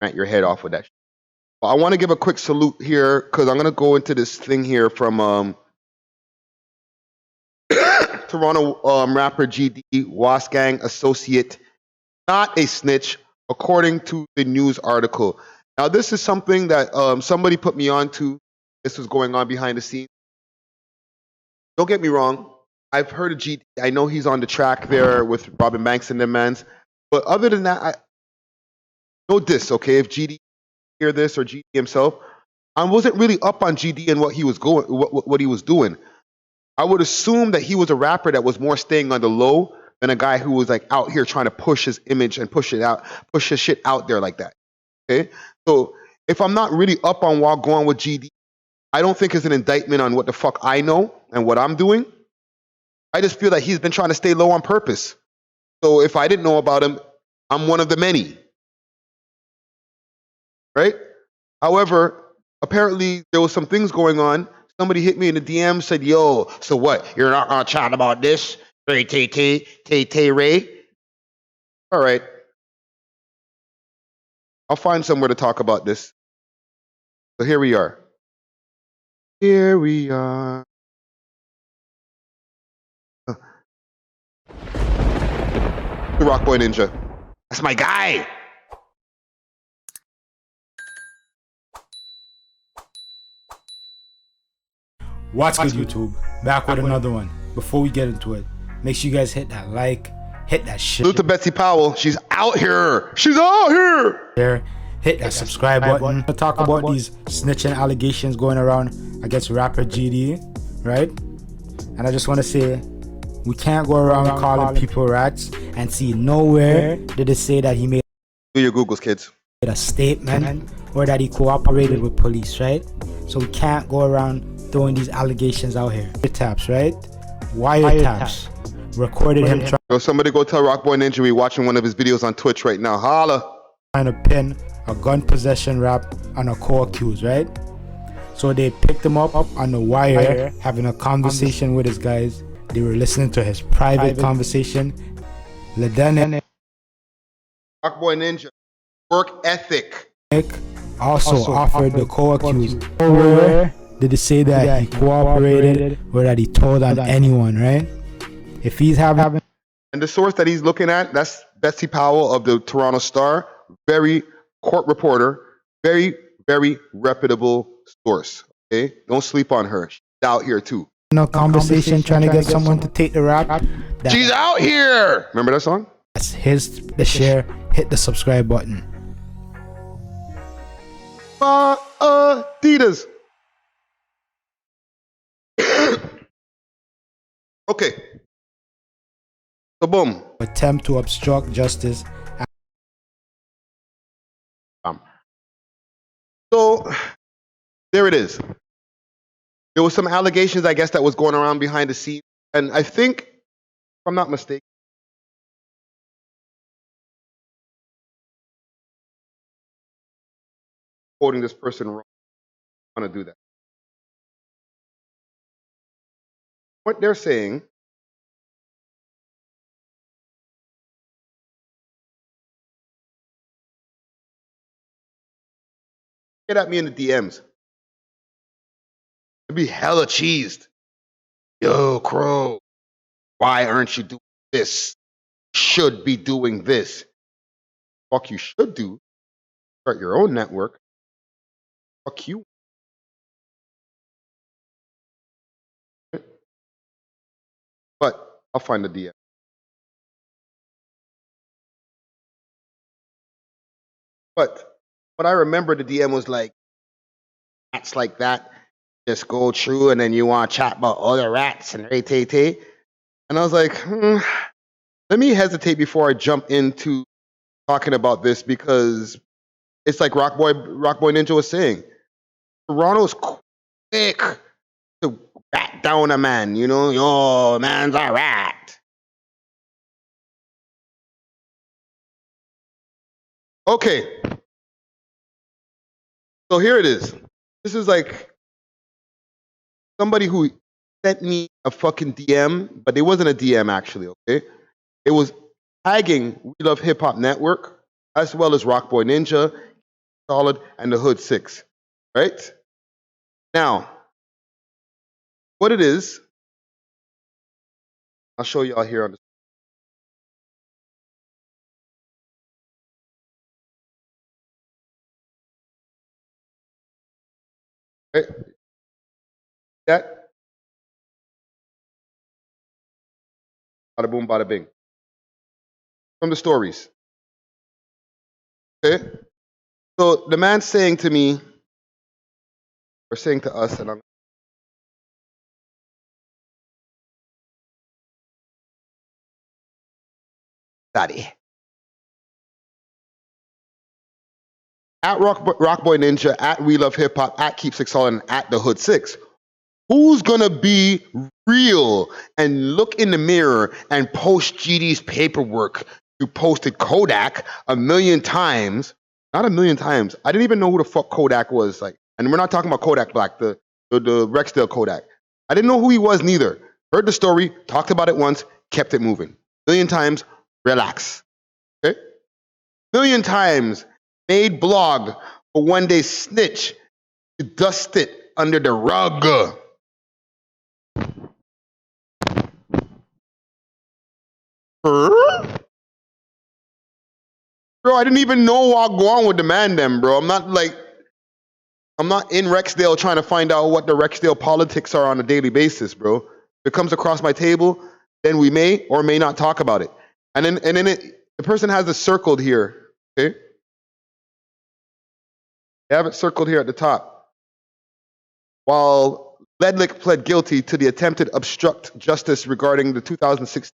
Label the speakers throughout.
Speaker 1: at your head off with that shit. But I want to give a quick salute here because I'm gonna go into this thing here from Toronto rapper GD Was Gang associate, not a snitch, according to the news article. Now, this is something that somebody put me on to. This was going on behind the scenes. Don't get me wrong. I've heard of GD. I know he's on the track there with Robin Banks and them mans. But other than that, I know this, okay? If GD hear this or GD himself, I wasn't really up on GD and what he was going, what he was doing. I would assume that he was a rapper that was more staying on the low than a guy who was like out here trying to push his image and push his shit out there like that. Okay, so if I'm not really up on what going with GD, I don't think it's an indictment on what the fuck I know and what I'm doing. I just feel that he's been trying to stay low on purpose. So if I didn't know about him, I'm one of the many. Right? However, apparently there was some things going on. Somebody hit me in the DM, said, yo, so what? You're not gonna chat about this? Ray Tay Ray? All right. I'll find somewhere to talk about this. So here we are. Here we are. Rock Boy Ninja. That's my guy.
Speaker 2: What's good, YouTube? Back with another one. Before we get into it, make sure you guys hit that like, hit that shit.
Speaker 1: Salute to Betsy Powell. She's out here. She's out here.
Speaker 2: There, hit that subscribe button. We'll talk about these snitching allegations going around against rapper GD, right? And I just want to say, we can't go around calling people rats and see nowhere did it say that he made
Speaker 1: Do your Googles, kids.
Speaker 2: a statement or that he cooperated with police, right? So we can't go around throwing these allegations out here. Wiretaps, right? Wiretaps. Recorded him
Speaker 1: Yo, somebody go tell Rock Boy Ninja we watching one of his videos on Twitch right now. Holla.
Speaker 2: trying to pin a gun possession rap on a co-accused, right? So they picked him up on the wire, having a conversation with his guys. They were listening to his private conversation. Ledene
Speaker 1: Rock Boy Ninja. Work ethic.
Speaker 2: also offered the co-accused. Nowhere did it say that he cooperated or that he told on anyone, right? If he's having...
Speaker 1: And the source that he's looking at, that's Betsy Powell of the Toronto Star. Very court reporter. Very, very reputable source. Okay? Don't sleep on her. She's out here too.
Speaker 2: No conversation trying to get someone to take the rap.
Speaker 1: She's out here! Remember that song?
Speaker 2: That's the share. Hit the subscribe button.
Speaker 1: Adidas. Okay. So boom.
Speaker 2: Attempt to obstruct justice.
Speaker 1: So there it is. There was some allegations, I guess, that was going around behind the scenes. And I think, if I'm not mistaken, quoting this person wrong. I want to do that. What they're saying get at me in the DMs. It'd be hella cheesed. Yo, Crow, why aren't you doing this? Should be doing this. Fuck you should do. Start your own network. Fuck you. But I'll find the DM. But what I remember, the DM was like, rats like that just go through, and then you want to chat about other rats and tay. And I was like, let me hesitate before I jump into talking about this, because it's like Rock Boy Ninja was saying. Toronto's quick to rat down a man, you know? Yo, man's a rat. Okay. So here it is. This is like somebody who sent me a fucking DM, but it wasn't a DM actually, okay? It was tagging We Love Hip Hop Network, as well as Rock Boy Ninja, Solid, and the Hood 6. Right? Now, what it is, I'll show y'all here on the right? That bada boom, bada bing. From the stories. Okay? So the man's saying to me, or saying to us, and I'm daddy. At Rockboy Ninja, at We Love Hip Hop, at Keep Six Solid, and at the Hood 6. Who's gonna be real and look in the mirror and post GD's paperwork? You posted Kodak a million times. Not a million times. I didn't even know who the fuck Kodak was. Like, and we're not talking about Kodak Black, the Rexdale Kodak. I didn't know who he was neither. Heard the story, talked about it once, kept it moving. Million times, relax. Okay? Million times, made blog, but one day snitch, you dust it under the rug. Bro, I didn't even know what go on with the man them, bro. I'm not in Rexdale trying to find out what the Rexdale politics are on a daily basis, bro. If it comes across my table, then we may or may not talk about it. And then the person has it circled here. Okay? They have it circled here at the top. While Ledlick pled guilty to the attempted obstruct justice regarding the 2016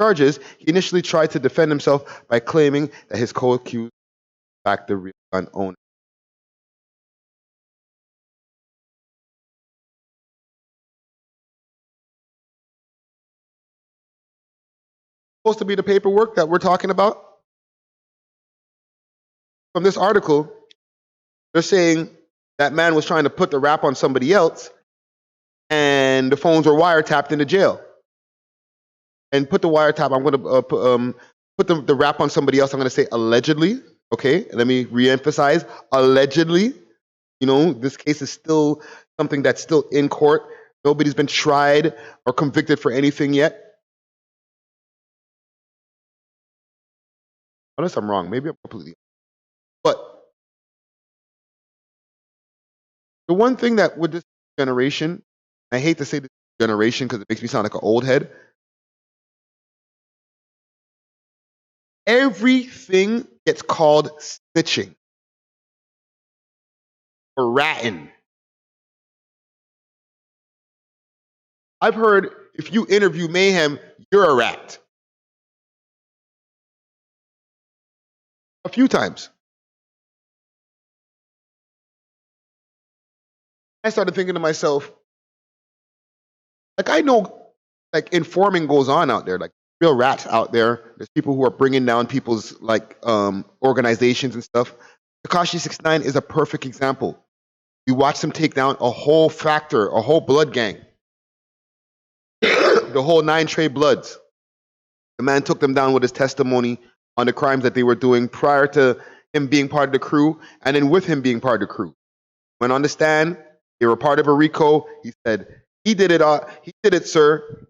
Speaker 1: charges, he initially tried to defend himself by claiming that his co-accused backed the real gun owner. Supposed to be the paperwork that we're talking about. From this article, they're saying that man was trying to put the rap on somebody else, and the phones were wiretapped in the jail. And put the wiretap. I'm going to put the rap on somebody else. I'm going to say allegedly. Okay, let me reemphasize allegedly. You know, this case is still something that's still in court. Nobody's been tried or convicted for anything yet. Unless I'm wrong, maybe I'm completely. But the one thing that with this generation, I hate to say this generation because it makes me sound like an old head. Everything gets called snitching or ratting. I've heard if you interview Mayhem, you're a rat. A few times. I started thinking to myself, like I know, like informing goes on out there, like real rats out there. There's people who are bringing down people's like organizations and stuff. Tekashi 69 is a perfect example. We watched him take down a whole factor, a whole blood gang, the whole 9 Trey Bloods. The man took them down with his testimony on the crimes that they were doing prior to him being part of the crew, and then with him being part of the crew. Went on the stand. They were part of a RICO. He said, he did it, sir.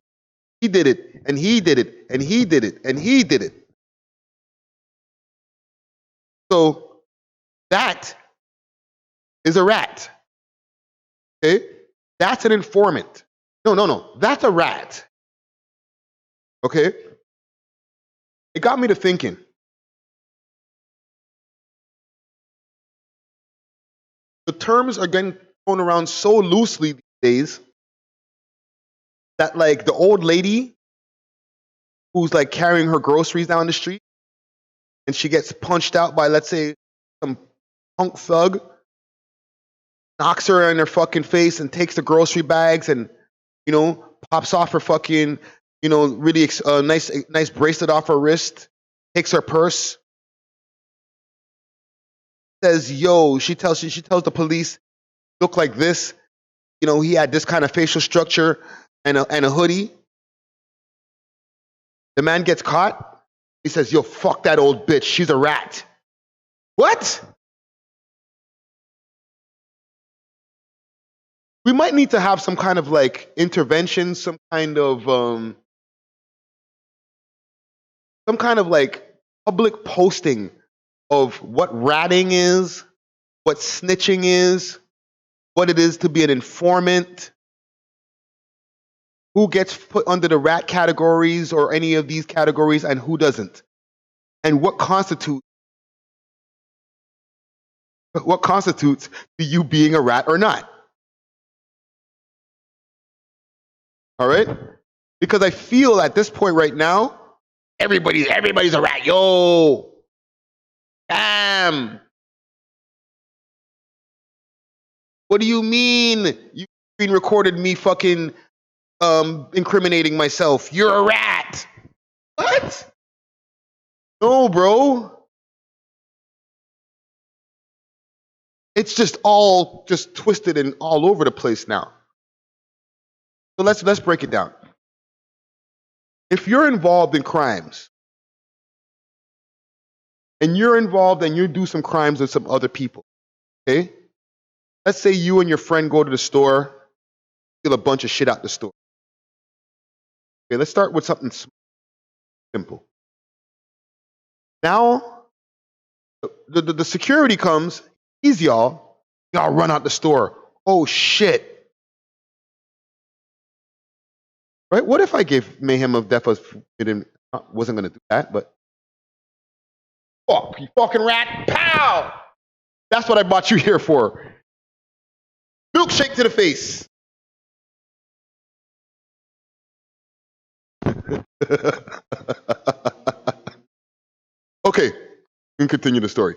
Speaker 1: He did it, and he did it, and he did it, and he did it. So that is a rat. Okay? That's an informant. No. That's a rat. Okay? It got me to thinking. The terms are getting thrown around so loosely these days that like the old lady who's like carrying her groceries down the street and she gets punched out by, let's say, some punk thug, knocks her in her fucking face and takes the grocery bags and, you know, pops off her fucking, you know, really nice bracelet off her wrist, takes her purse, says, yo, she tells the police, look like this. You know, he had this kind of facial structure and a hoodie. The man gets caught. He says, yo, fuck that old bitch. She's a rat. What? we might need to have some kind of like intervention, some kind of like public posting of what ratting is, what snitching is, what it is to be an informant, who gets put under the rat categories or any of these categories and who doesn't, and what constitutes to you being a rat or not. All right? Because I feel at this point right now, everybody's a rat. Yo, damn. What do you mean? You screen recorded me fucking incriminating myself. You're a rat. What? No, bro. It's just all just twisted and all over the place now. So let's break it down. If you're involved in crimes, and you're involved and you do some crimes with some other people, okay? Let's say you and your friend go to the store, steal a bunch of shit out the store. Okay, let's start with something simple. Now, the security comes, easy y'all run out the store. Oh shit. Right? What if I gave Mayhem of Death wasn't gonna do that, but fuck, you fucking rat, pow! That's what I brought you here for. Milkshake to the face. Okay, we can continue the story.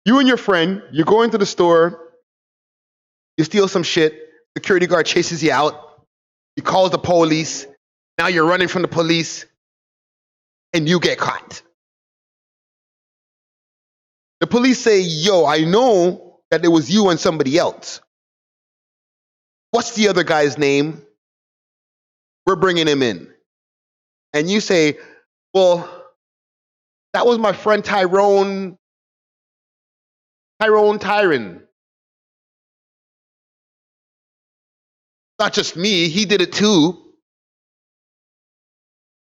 Speaker 1: You and your friend, you go into the store, you steal some shit, security guard chases you out, he calls the police, now you're running from the police, and you get caught. The police say, yo, I know that it was you and somebody else. What's the other guy's name? We're bringing him in. And you say, well, that was my friend Tyrone. Not just me, he did it too.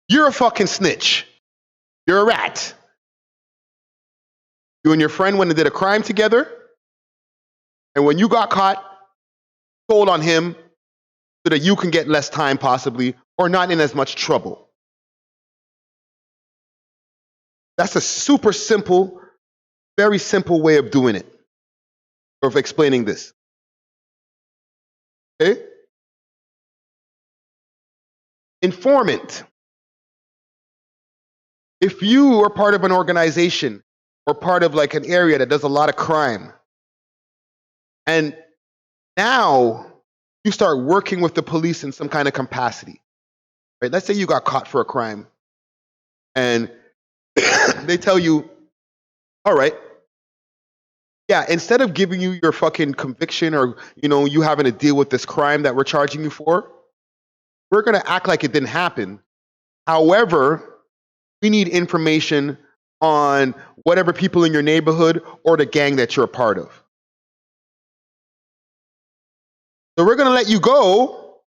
Speaker 1: You're a fucking snitch. You're a rat. You and your friend went and did a crime together, and when you got caught, told on him so that you can get less time possibly, or not in as much trouble. That's a super simple, very simple way of doing it, or of explaining this. Okay? Informant. If you are part of an organization or part of like an area that does a lot of crime, and now you start working with the police in some kind of capacity, right? Let's say you got caught for a crime, and they tell you, all right, yeah, instead of giving you your fucking conviction or, you having to deal with this crime that we're charging you for, we're going to act like it didn't happen. However, we need information on whatever people in your neighborhood or the gang that you're a part of. So we're going to let you go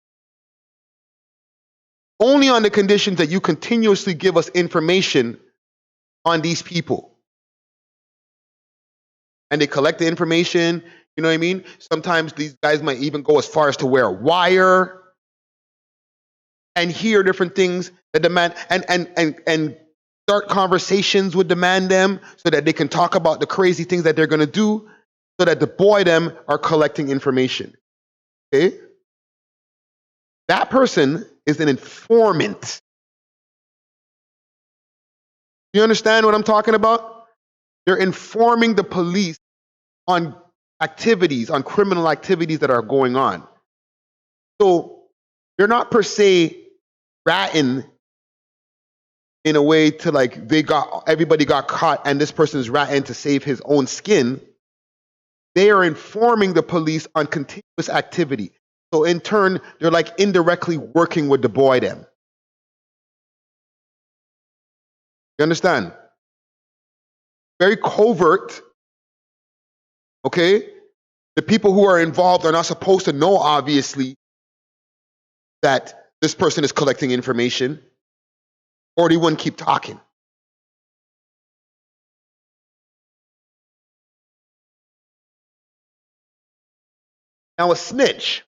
Speaker 1: only on the conditions that you continuously give us information on these people. And they collect the information, you know what I mean? Sometimes these guys might even go as far as to wear a wire and hear different things that demand and start conversations with demand them so that they can talk about the crazy things that they're going to do so that the boy them are collecting information. Okay? That person is an informant. You understand what I'm talking about? They're informing the police on activities, on criminal activities that are going on. So they're not per se ratting in a way to like everybody got caught and this person is ratting to save his own skin. They are informing the police on continuous activity. So in turn, they're like indirectly working with the boy them. You understand? Very covert, okay? The people who are involved are not supposed to know, obviously, that this person is collecting information, or they wouldn't keep talking. Now, a snitch.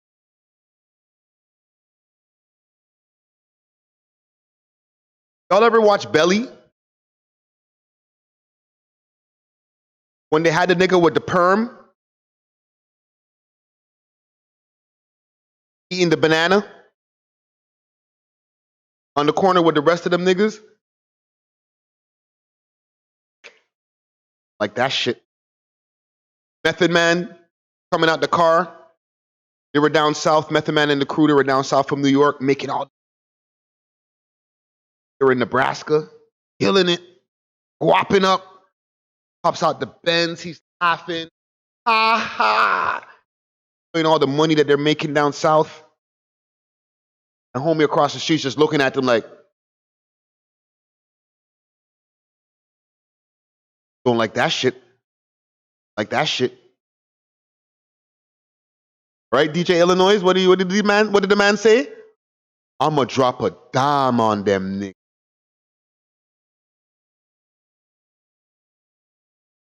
Speaker 1: Y'all ever watch Belly? When they had the nigga with the perm eating the banana on the corner with the rest of them niggas? Like that shit. Method Man coming out the car. They were down south. Method Man and the crew, they were down south from New York, making all. They were in Nebraska, killing it, whopping up. Pops out the Benz. He's laughing. Ha ha. And all the money that they're making down south. And homie across the street just looking at them like, don't like that shit. Like that shit. Right, DJ Illinois? What did the man say? I'ma drop a dime on them niggas.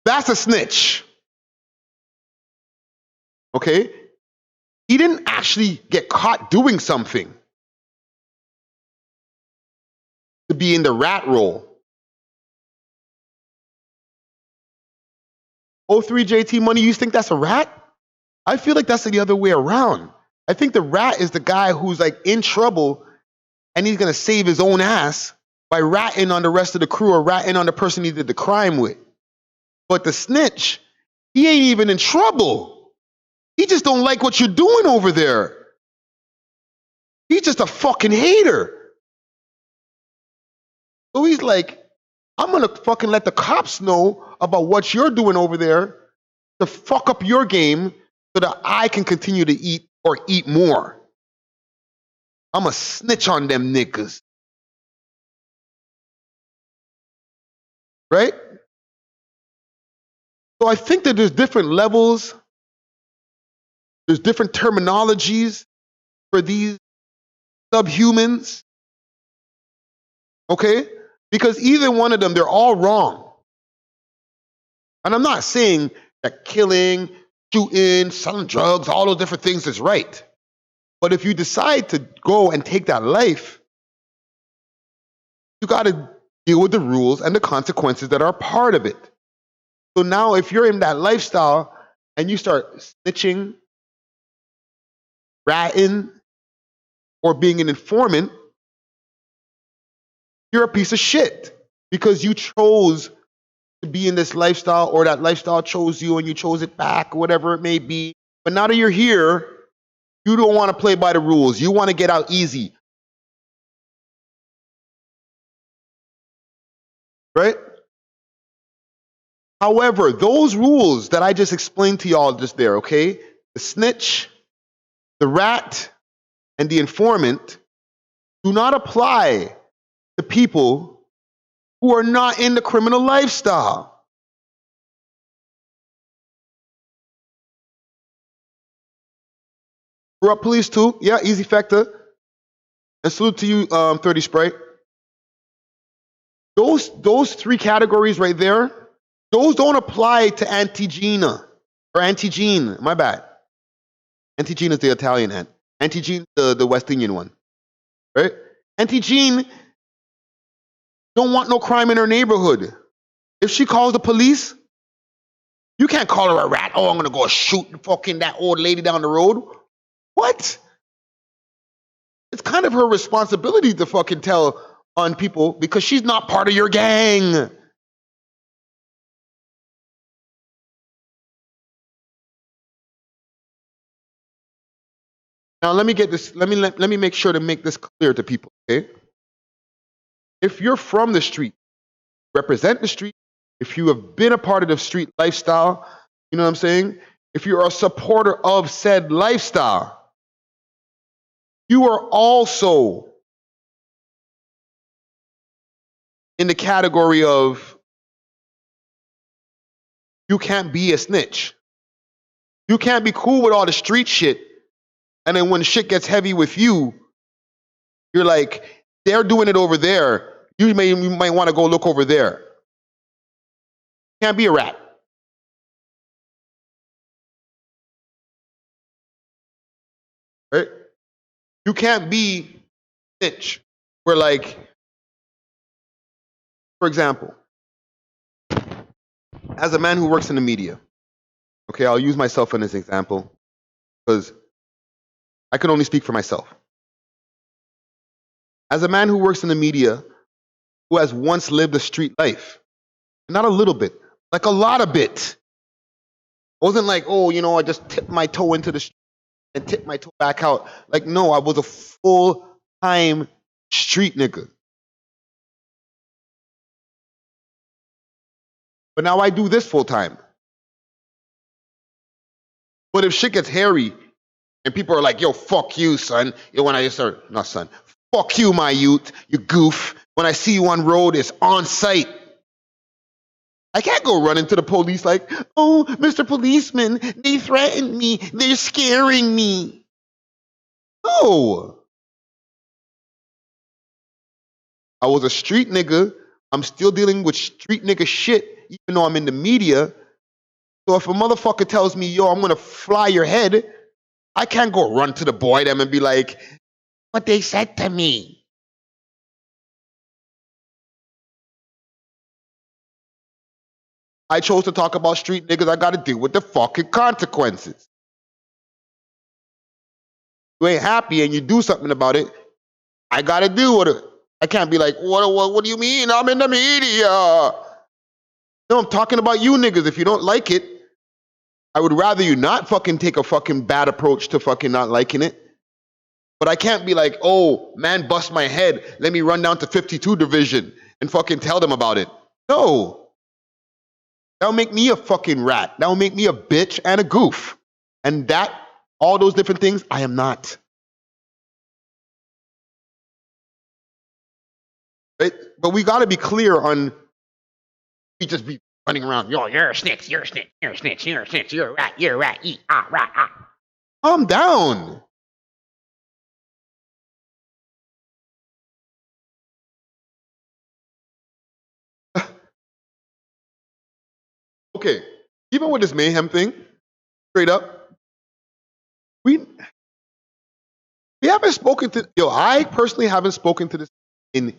Speaker 1: That's a snitch. Okay? He didn't actually get caught doing something to be in the rat role. 03 JT Money, you think that's a rat? I feel like that's the other way around. I think the rat is the guy who's like in trouble and he's gonna save his own ass by ratting on the rest of the crew or ratting on the person he did the crime with. But the snitch, he ain't even in trouble. He just don't like what you're doing over there. He's just a fucking hater. So he's like, I'm gonna fucking let the cops know about what you're doing over there to fuck up your game so that I can continue to eat or eat more. I'm a snitch on them niggas. Right? So I think that there's different levels, there's different terminologies for these subhumans. Okay? Because either one of them, they're all wrong. And I'm not saying that killing, shooting, selling drugs, all those different things is right. But if you decide to go and take that life, you got to deal with the rules and the consequences that are part of it. So now if you're in that lifestyle and you start snitching, ratting, or being an informant, you're a piece of shit because you chose to be in this lifestyle or that lifestyle chose you and you chose it back, whatever it may be. But now that you're here, you don't want to play by the rules. You want to get out easy. Right? However, those rules that I just explained to y'all just there, okay? The snitch, the rat, and the informant do not apply to people who are not in the criminal lifestyle. We're up police too. Yeah, easy factor. And salute to you, 30 Sprite. Those three categories right there, those don't apply to Antigena or Antigene. My bad. Antigene is the Italian ant. Antigene, the West Indian one, right? Antigene don't want no crime in her neighborhood. If she calls the police, you can't call her a rat. Oh, I'm gonna go shoot fucking that old lady down the road. What? It's kind of her responsibility to fucking tell on people because she's not part of your gang. Now let me get this. Let me make sure to make this clear to people. Okay, if you're from the street, represent the street. If you have been a part of the street lifestyle, you know what I'm saying? If you're a supporter of said lifestyle, you are also in the category of you can't be a snitch. You can't be cool with all the street shit. And then when shit gets heavy with you, you're like, they're doing it over there. You might want to go look over there. Can't be a rat. Right? You can't be snitch. Where like, for example, as a man who works in the media, okay, I'll use myself in this example because I can only speak for myself. As a man who works in the media, who has once lived a street life, not a little bit, like a lot of bit. It wasn't like, oh, you know, I just tipped my toe into the street and tipped my toe back out. Like, no, I was a full-time street nigga. But now I do this full-time. But if shit gets hairy and people are like, yo, fuck you, son. Yo, when I just start, not son, fuck you, my youth, you goof. When I see you on road, it's on site. I can't go run into the police like, oh, Mr. Policeman, they threatened me. They're scaring me. No. I was a street nigga. I'm still dealing with street nigga shit, even though I'm in the media. So if a motherfucker tells me, yo, I'm going to fly your head, I can't go run to the boy them and be like, what they said to me. I chose to talk about street niggas. I got to deal with the fucking consequences. You ain't happy and you do something about it, I got to deal with it. I can't be like, what do you mean? I'm in the media. No, I'm talking about you niggas. If you don't like it, I would rather you not fucking take a fucking bad approach to fucking not liking it. But I can't be like, oh, man, bust my head. Let me run down to 52 division and fucking tell them about it. No. That'll make me a fucking rat. That'll make me a bitch and a goof. And that, all those different things, I am not. Right? But we got to be clear on, we just be running around, yo, you're a snitch, you're a snitch, you're a snitch, you're a snitch, you're a rat, rat, ah. Calm down. Okay, even with this mayhem thing, straight up, we haven't spoken to, yo, I personally haven't spoken to this in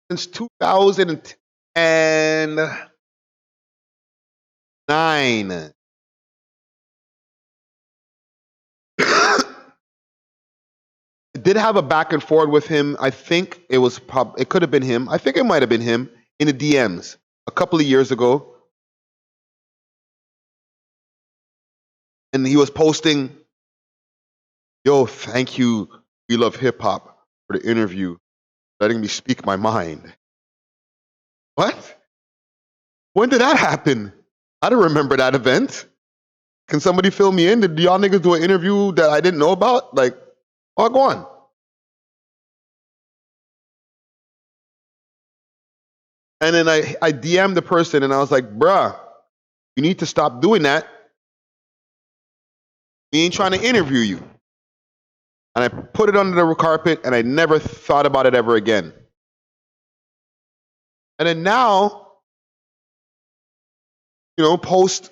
Speaker 1: since 2009. I did have a back and forth with him. I think it was it could have been him. I think it might have been him in the DMs a couple of years ago. And he was posting, yo, thank you, We Love Hip Hop, for the interview, letting me speak my mind. What? When did that happen? I don't remember that event. Can somebody fill me in? Did y'all niggas do an interview that I didn't know about? Like, oh, go on. And then I DM'd the person and I was like, bruh, you need to stop doing that. We ain't trying to interview you. And I put it under the carpet and I never thought about it ever again. And then now, you know, post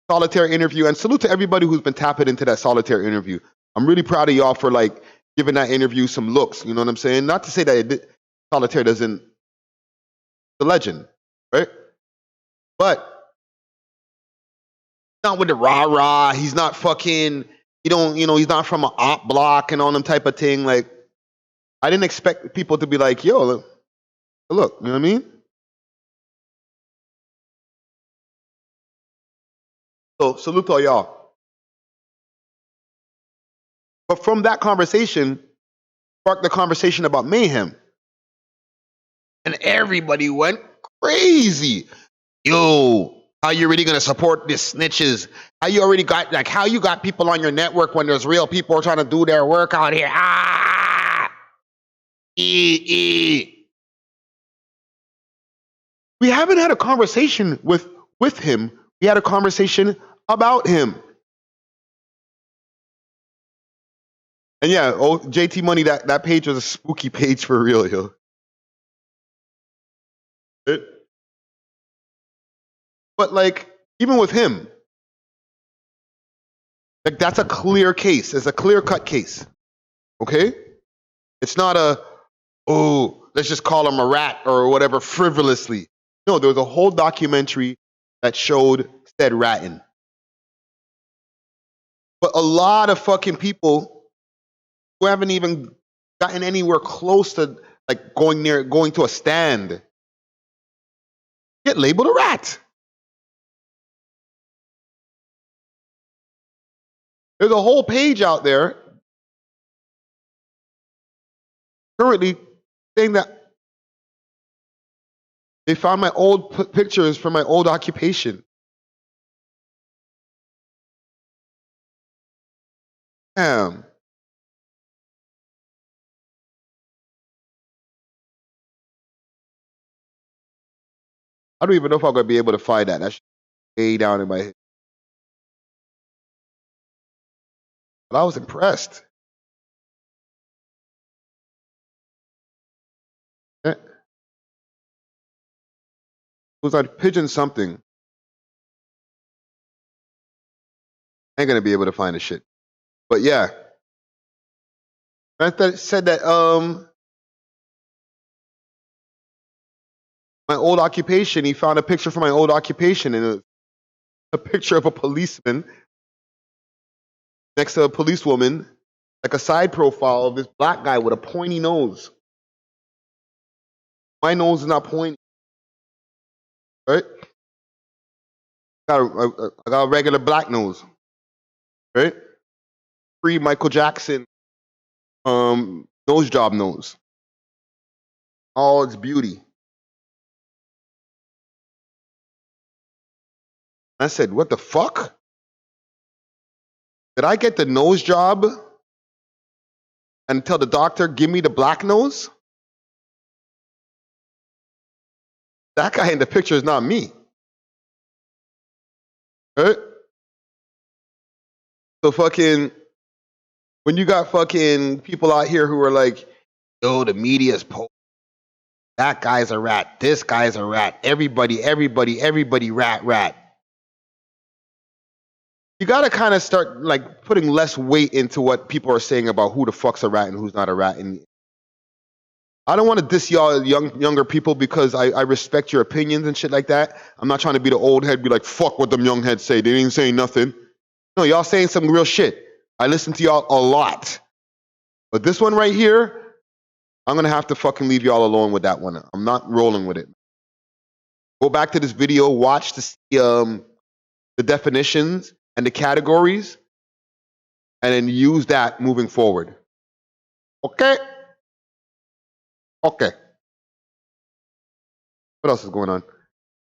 Speaker 1: solitaire interview, and salute to everybody who's been tapping into that solitaire interview. I'm really proud of y'all for like giving that interview some looks. You know what I'm saying? Not to say that solitaire doesn't, the legend, right? But not with the rah-rah. He's not fucking, he's not from an op block and all them type of thing. Like, I didn't expect people to be like, yo, look, you know what I mean? So, salute to all y'all. But from that conversation, sparked the conversation about mayhem. And everybody went crazy. Yo, how you really gonna support this snitches? How you already got, like, how you got people on your network when there's real people trying to do their work out here? We haven't had a conversation with with him. We had a conversation about him. And yeah, oh, JT Money, that page was a spooky page for real, yo. But like, even with him, like that's a clear case. It's a clear-cut case. Okay? It's not a, oh, let's just call him a rat or whatever frivolously. No, there was a whole documentary that showed said ratting. But a lot of fucking people who haven't even gotten anywhere close to like going to a stand get labeled a rat. There's a whole page out there currently saying that they found my old pictures from my old occupation. Damn. I don't even know if I'm gonna be able to find that. That's way down in my head. But I was impressed. It was like pigeon something. I ain't gonna be able to find the shit. But yeah. I said that my old occupation, he found a picture from my old occupation and a picture of a policeman next to a policewoman, like a side profile of this black guy with a pointy nose. My nose is not pointy, right? I got a regular black nose, right? Pre Michael Jackson nose job nose. All its beauty. I said, what the fuck? Did I get the nose job and tell the doctor, give me the black nose? That guy in the picture is not me. Right? So fucking, when you got fucking people out here who are like, yo, the media's that guy's a rat, this guy's a rat, everybody, rat. You gotta kind of start like putting less weight into what people are saying about who the fuck's a rat and who's not a rat. And I don't want to diss y'all younger people because I respect your opinions and shit like that. I'm not trying to be the old head, be like, fuck what them young heads say. They ain't saying nothing. No, y'all saying some real shit. I listen to y'all a lot. But this one right here, I'm gonna have to fucking leave y'all alone with that one. I'm not rolling with it. Go back to this video, watch to see the definitions and the categories, and then use that moving forward. Okay? Okay. What else is going on?